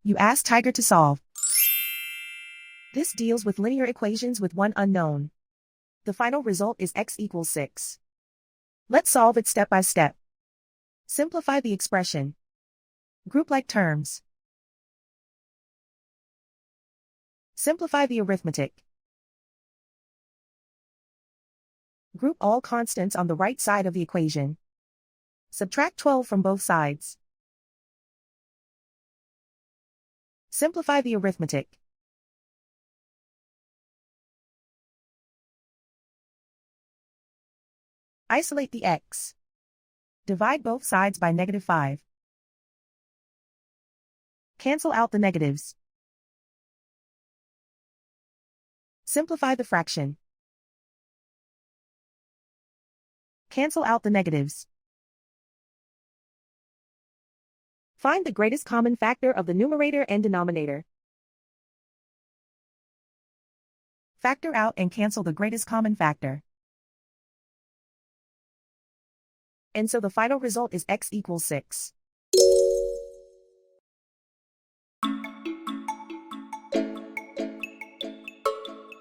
You ask Tiger to solve. This deals with linear equations with one unknown. The final result is x equals 6. Let's solve it step by step. Simplify the expression. Group like terms. Simplify the arithmetic. Group all constants on the right side of the equation. Subtract 12 from both sides. Simplify the arithmetic. Isolate the x. Divide both sides by -5. Cancel out the negatives. Simplify the fraction. Cancel out the negatives. Find the greatest common factor of the numerator and denominator. Factor out and cancel the greatest common factor. And so the final result is x equals 6.